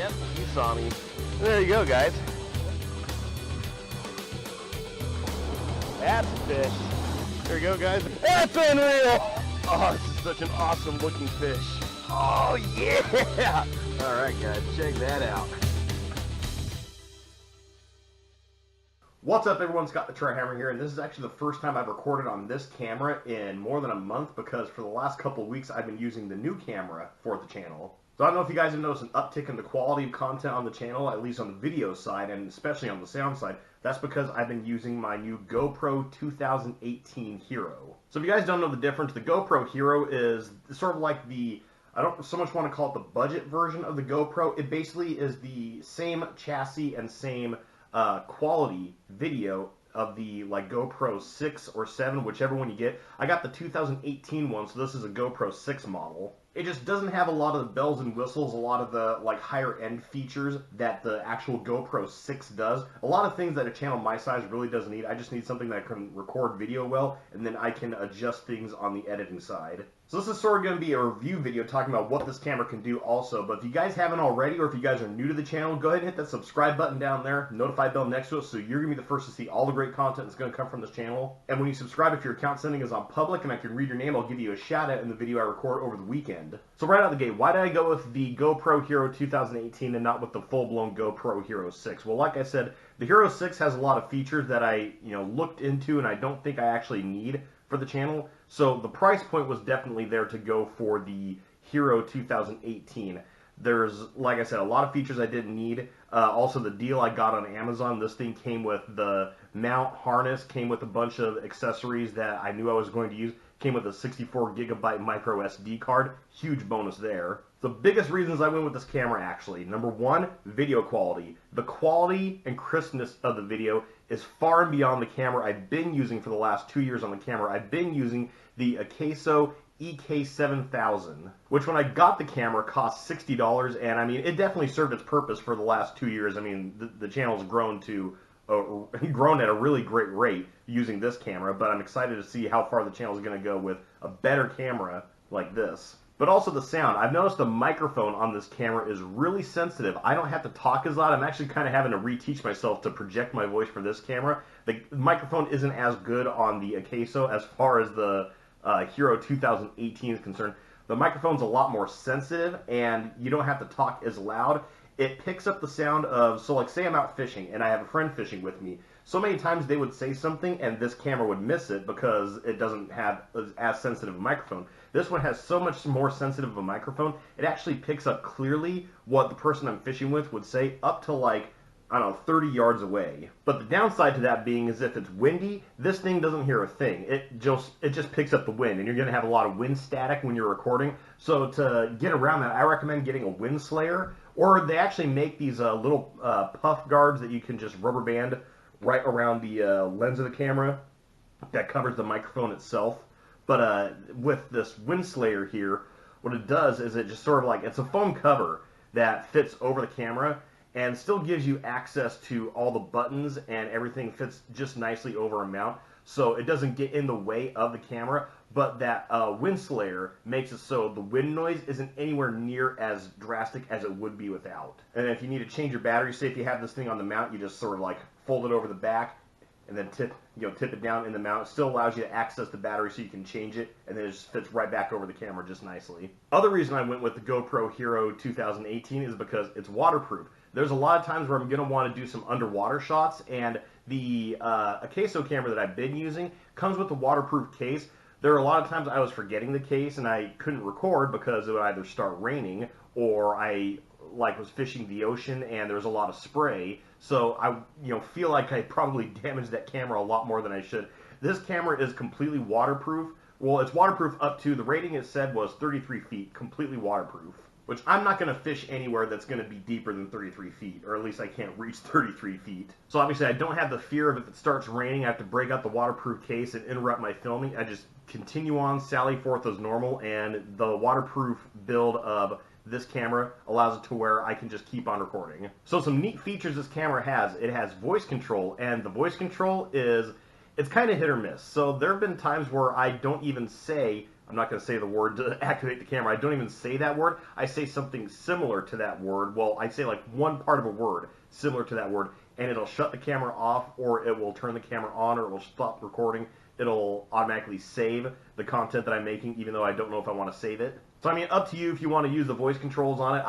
Yep, you saw me. There you go, guys. That's a fish. There you go, guys. That's unreal! Oh, this is such an awesome looking fish. Oh, yeah! Alright, guys, check that out. What's up, everyone? Scott the TroutHammer here, and this is actually the first time I've recorded on this camera in more than a month because for the last couple of weeks I've been using the new camera for the channel. So I don't know if you guys have noticed an uptick in the quality of content on the channel, at least on the video side and especially on the sound side. That's because I've been using my new GoPro 2018 Hero. So if you guys don't know the difference, the GoPro Hero is sort of like the, I don't so much want to call it the budget version of the GoPro. It basically is the same chassis and same quality video of the like GoPro 6 or 7, whichever one you get. I got the 2018 one, so this is a GoPro 6 model. It just doesn't have a lot of the bells and whistles, a lot of the like higher end features that the actual GoPro 6 does. A lot of things that a channel my size really doesn't need. I just need something that can record video well, and then I can adjust things on the editing side. So this is sort of going to be a review video talking about what this camera can do also. But if you guys haven't already, or if you guys are new to the channel, go ahead and hit that subscribe button down there, notify bell next to it, so you're going to be the first to see all the great content that's going to come from this channel. And when you subscribe, if your account setting is on public and I can read your name, I'll give you a shout out in the video I record over the weekend. So right out of the gate, why did I go with the GoPro Hero 2018 and not with the full-blown GoPro Hero 6? Well, like I said, the Hero 6 has a lot of features that I looked into and I don't think I actually need for the channel. So the price point was definitely there to go for the Hero 2018. There's, like I said, a lot of features I didn't need. Also, the deal I got on Amazon, this thing came with the mount harness, came with a bunch of accessories that I knew I was going to use, came with a 64 gigabyte micro SD card. Huge bonus there. The biggest reasons I went with this camera, actually. Number one, video quality. The quality and crispness of the video is far and beyond the camera I've been using for the last 2 years on the camera. I've been using the Akaso EK7000, which when I got the camera cost $60, and I mean, it definitely served its purpose for the last 2 years. I mean, the channel's grown at a really great rate using this camera, but I'm excited to see how far the channel is going to go with a better camera like this. But also the sound. I've noticed the microphone on this camera is really sensitive. I don't have to talk as loud. I'm actually kind of having to reteach myself to project my voice for this camera. The microphone isn't as good on the Akaso as far as the Hero 2018 is concerned. The microphone's a lot more sensitive and you don't have to talk as loud. It picks up the sound of, so like say I'm out fishing and I have a friend fishing with me. So many times they would say something and this camera would miss it because it doesn't have as sensitive a microphone. This one has so much more sensitive of a microphone, it actually picks up clearly what the person I'm fishing with would say up to like, I don't know, 30 yards away. But the downside to that being is if it's windy, this thing doesn't hear a thing. It just picks up the wind, and you're going to have a lot of wind static when you're recording. So to get around that, I recommend getting a wind slayer, or they actually make these little puff guards that you can just rubber band right around the lens of the camera that covers the microphone itself. But with this wind slayer here, what it does is it just sort of like, it's a foam cover that fits over the camera and still gives you access to all the buttons, and everything fits just nicely over a mount. So it doesn't get in the way of the camera, but that wind slayer makes it so the wind noise isn't anywhere near as drastic as it would be without. And if you need to change your battery, say if you have this thing on the mount, you just sort of like fold it over the back and then tip it down in the mount. It still allows you to access the battery so you can change it, and then it just fits right back over the camera just nicely. Other reason I went with the GoPro Hero 2018 is because it's waterproof. There's a lot of times where I'm going to want to do some underwater shots, and the Akaso camera that I've been using comes with a waterproof case. There are a lot of times I was forgetting the case and I couldn't record because it would either start raining or I was fishing the ocean and there was a lot of spray. So I feel like I probably damaged that camera a lot more than I should. This camera is completely waterproof. Well, it's waterproof up to, the rating it said was 33 feet, completely waterproof. Which I'm not going to fish anywhere that's going to be deeper than 33 feet, or at least I can't reach 33 feet. So obviously I don't have the fear of if it starts raining, I have to break out the waterproof case and interrupt my filming. I just continue on, sally forth as normal, and the waterproof build of this camera allows it to where I can just keep on recording. So some neat features this camera has. It has voice control, and the voice control is, it's kind of hit or miss. So there have been times where I don't even say I'm not going to say the word to activate the camera. I don't even say that word. I say something similar to that word. Well, I say like one part of a word similar to that word, and it'll shut the camera off, or it will turn the camera on, or it will stop recording. It'll automatically save the content that I'm making, even though I don't know if I want to save it. So I mean, up to you if you want to use the voice controls on it.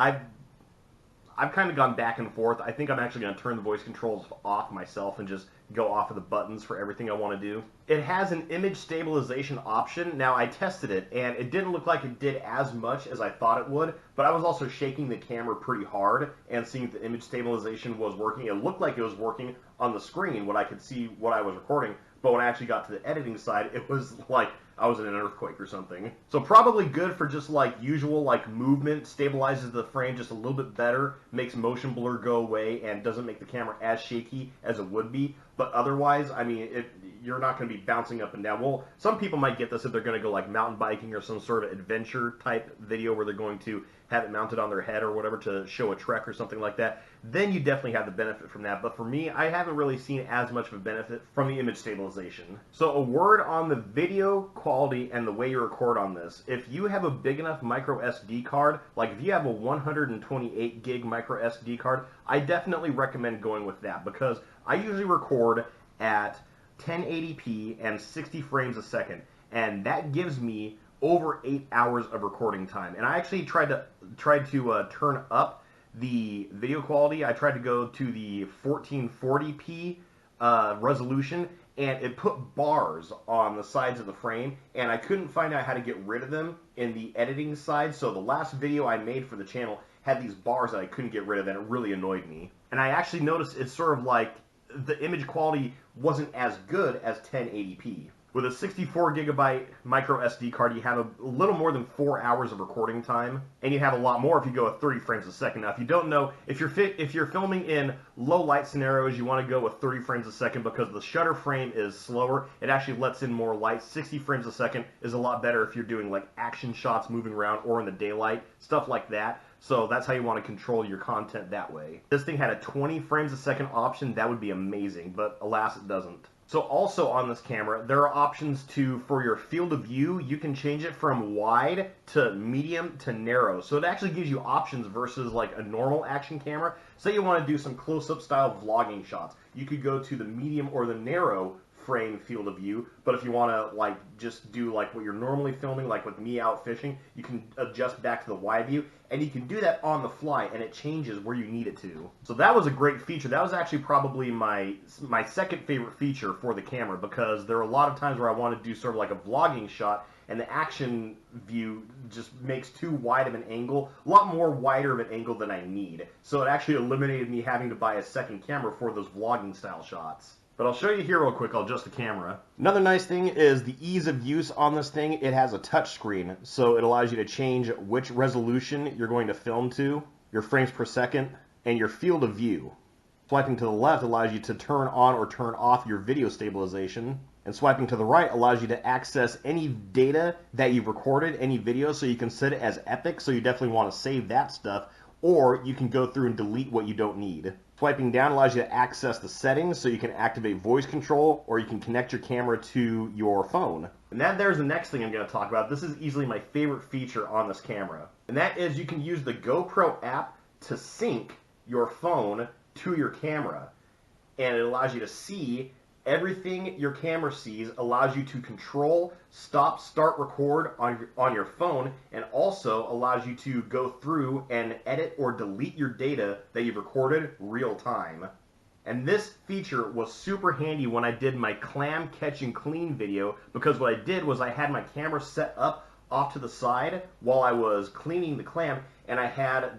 I've kind of gone back and forth. I think I'm actually going to turn the voice controls off myself and just go off of the buttons for everything I want to do. It has an image stabilization option. Now, I tested it, and it didn't look like it did as much as I thought it would, but I was also shaking the camera pretty hard and seeing if the image stabilization was working. It looked like it was working on the screen when I could see what I was recording, but when I actually got to the editing side, it was like I was in an earthquake or something. So probably good for just like usual like movement, stabilizes the frame just a little bit better, makes motion blur go away, and doesn't make the camera as shaky as it would be. But otherwise, I mean, you're not going to be bouncing up and down. Well, some people might get this if they're going to go like mountain biking or some sort of adventure type video where they're going to have it mounted on their head or whatever to show a trek or something like that. Then you definitely have the benefit from that. But for me, I haven't really seen as much of a benefit from the image stabilization. So a word on the video quality and the way you record on this. If you have a big enough micro SD card, like if you have a 128 gig micro SD card, I definitely recommend going with that, because I usually record at 1080p and 60 frames a second, and that gives me over 8 hours of recording time. And I actually tried to turn up the video quality. I tried to go to the 1440p resolution, and it put bars on the sides of the frame, and I couldn't find out how to get rid of them in the editing side. So the last video I made for the channel had these bars that I couldn't get rid of, and it really annoyed me. And I actually noticed it's sort of like the image quality wasn't as good as 1080p. With a 64 gigabyte micro SD card, you have a little more than 4 hours of recording time, and you have a lot more if you go at 30 frames a second. Now, if you don't know, if you're filming in low light scenarios, you want to go with 30 frames a second because the shutter frame is slower. It actually lets in more light. 60 frames a second is a lot better if you're doing like action shots moving around or in the daylight, stuff like that. So that's how you want to control your content that way. If this thing had a 20 frames a second option, that would be amazing, but alas, it doesn't. So also on this camera, there are options for your field of view. You can change it from wide to medium to narrow. So it actually gives you options versus like a normal action camera. Say you want to do some close-up style vlogging shots. You could go to the medium or the narrow frame field of view, but if you want to like just do like what you're normally filming, like with me out fishing, you can adjust back to the wide view, and you can do that on the fly, and it changes where you need it to. So that was a great feature. That was actually probably my second favorite feature for the camera, because there are a lot of times where I want to do sort of like a vlogging shot, and the action view just makes too wide of an angle, a lot more wider of an angle than I need. So it actually eliminated me having to buy a second camera for those vlogging style shots. But I'll show you here real quick. I'll adjust the camera. Another nice thing is the ease of use on this thing. It has a touch screen, so it allows you to change which resolution you're going to film to, your frames per second, and your field of view. Swiping to the left allows you to turn on or turn off your video stabilization, and swiping to the right allows you to access any data that you've recorded, any video, so you can set it as epic, so you definitely want to save that stuff, or you can go through and delete what you don't need. Swiping down allows you to access the settings, so you can activate voice control, or you can connect your camera to your phone. And there's the next thing I'm going to talk about. This is easily my favorite feature on this camera. And that is you can use the GoPro app to sync your phone to your camera. And it allows you to see everything your camera sees, allows you to control, stop, start, record on your phone, and also allows you to go through and edit or delete your data that you've recorded real time. And this feature was super handy when I did my clam catch and clean video, because what I did was I had my camera set up off to the side while I was cleaning the clam, and I had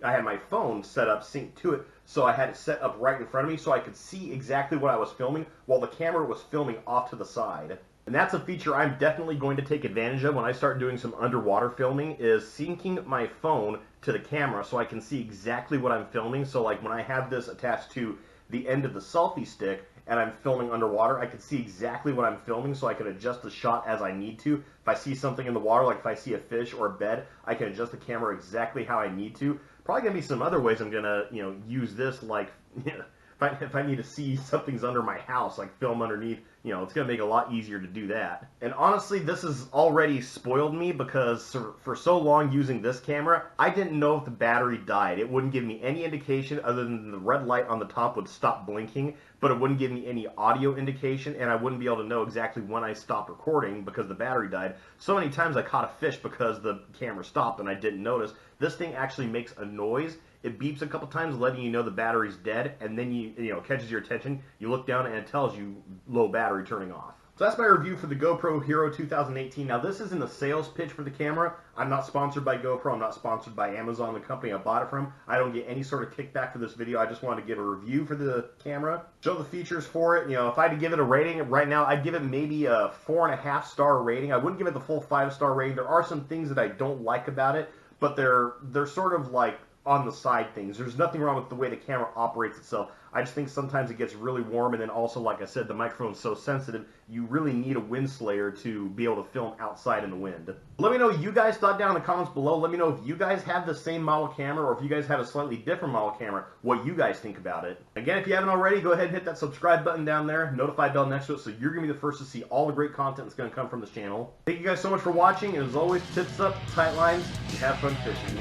my phone set up synced to it, so I had it set up right in front of me so I could see exactly what I was filming while the camera was filming off to the side. And that's a feature I'm definitely going to take advantage of when I start doing some underwater filming, is syncing my phone to the camera so I can see exactly what I'm filming. So like when I have this attached to the end of the selfie stick and I'm filming underwater, I can see exactly what I'm filming so I can adjust the shot as I need to. If I see something in the water, like if I see a fish or a bed, I can adjust the camera exactly how I need to. Probably going to be some other ways I'm going to, use this, like if I need to see something's under my house, like film underneath, you know, it's going to make it a lot easier to do that. And honestly, this has already spoiled me because for so long using this camera, I didn't know if the battery died. It wouldn't give me any indication other than the red light on the top would stop blinking, but it wouldn't give me any audio indication, and I wouldn't be able to know exactly when I stopped recording because the battery died. So many times I caught a fish because the camera stopped and I didn't notice. This thing actually makes a noise. It beeps a couple times letting you know the battery's dead, and then you know, catches your attention. You look down and it tells you low battery turning off. So that's my review for the GoPro Hero 2018. Now this isn't a sales pitch for the camera. I'm not sponsored by GoPro. I'm not sponsored by Amazon, the company I bought it from. I don't get any sort of kickback for this video. I just wanted to give a review for the camera, show the features for it. You know, if I had to give it a rating right now, I'd give it maybe a 4.5 star rating. I wouldn't give it the full 5-star rating. There are some things that I don't like about it, but they're sort of like on the side things. There's nothing wrong with the way the camera operates itself. I just think sometimes it gets really warm, and then also, like I said, the microphone's so sensitive, you really need a wind slayer to be able to film outside in the wind. Let me know what you guys thought down in the comments below. Let me know if you guys have the same model camera, or if you guys have a slightly different model camera, what you guys think about it. Again, if you haven't already, go ahead and hit that subscribe button down there, notify bell next to it, so you're going to be the first to see all the great content that's going to come from this channel. Thank you guys so much for watching, and as always, tips up, tight lines, and have fun fishing.